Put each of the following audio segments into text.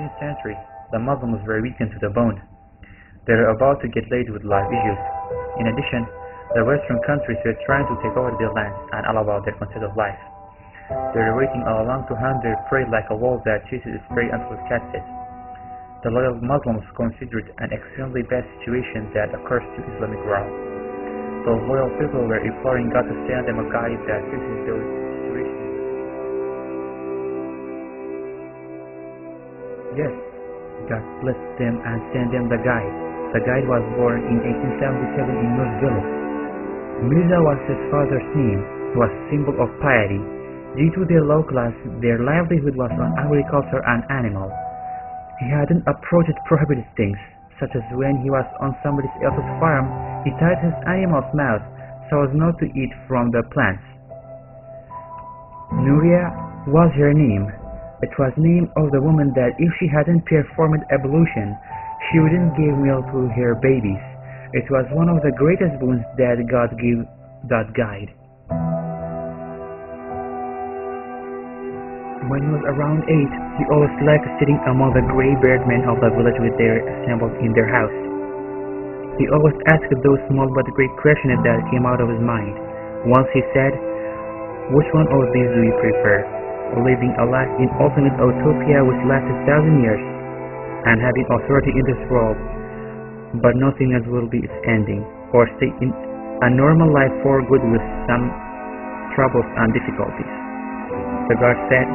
19th century, the Muslims were weakened to the bone. They were about to get laid with life issues. In addition, the Western countries were trying to take over their land and all about their concept of life. They were waiting all along to hunt their prey like a wolf that chases its prey until it catches it. The loyal Muslims considered an extremely bad situation that occurs to Islamic world. Those loyal people were imploring God to send them a guide that fixes those situations. Yes, God blessed them and sent them the guide. The guide was born in 1877 in North Village. Mirza was his father's name. He was a symbol of piety. Due to their low class, their livelihood was on agriculture and animals. He hadn't approached prohibited things, such as when he was on somebody else's farm, he tied his animal's mouth so as not to eat from the plants. Nuria was her name. It was named of the woman that if she hadn't performed ablution, she wouldn't give milk to her babies. It was one of the greatest boons that God gave that guide. When he was around 8, he always liked sitting among the Great Birdmen of the village with their assembled in their house. He always asked those small but great questions that came out of his mind. Once he said, "Which one of these do you prefer? Living a life in ultimate utopia which lasts 1,000 years, and having authority in this world, but nothing else will be its ending, or stay in a normal life for good with some troubles and difficulties?" The guard said,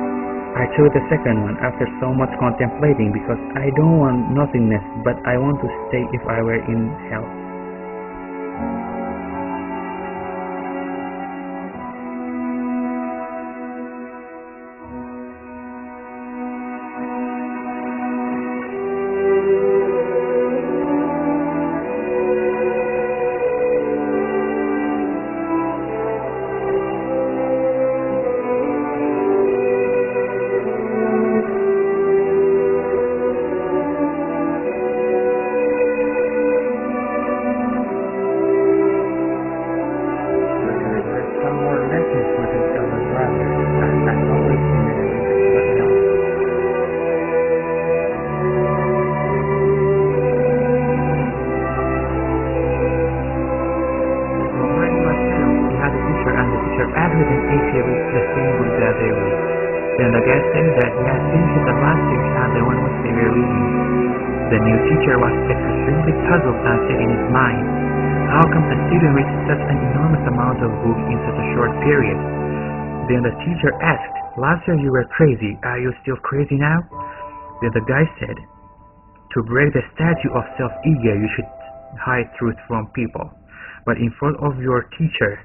"I chose the second one after so much contemplating because I don't want nothingness, but I want to stay if I were in hell." Then the guy said that he had finished the last page and the one which they were reading. The new teacher was extremely puzzled and said in his mind, "How come a student reads such an enormous amount of book in such a short period?" Then the teacher asked, "Last year you were crazy, are you still crazy now?" Then the guy said, "To break the statue of self-ego, you should hide truth from people. But in front of your teacher,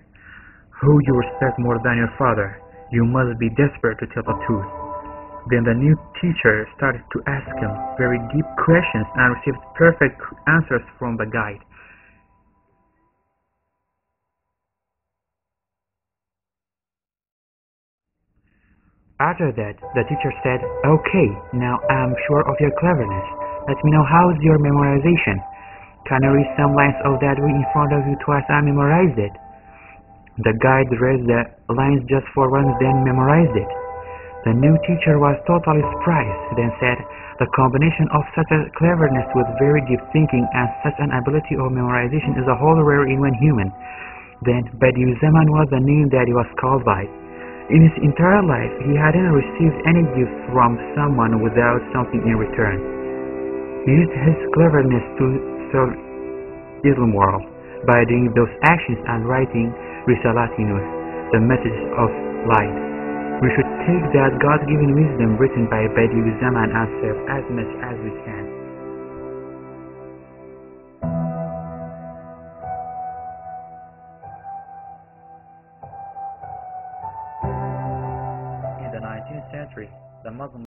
who you respect more than your father, you must be desperate to tell the truth." Then the new teacher started to ask him very deep questions and received perfect answers from the guide. After that, the teacher said, "Okay, now I am sure of your cleverness. Let me know how is your memorization. Can you read some lines of that book in front of you twice and memorize it?" The guide read the lines just for once, then memorized it. The new teacher was totally surprised, then said, "The combination of such a cleverness with very deep thinking and such an ability of memorization is a whole rare in one human." Then Bediüzzaman was the name that he was called by. In his entire life, he hadn't received any gifts from someone without something in return. He used his cleverness to serve Islam world by doing those actions and writing Risalatinus, the message of light. We should take that God-given wisdom written by Bediüzzaman and serve as much as we can. In the 19th century, the Muslim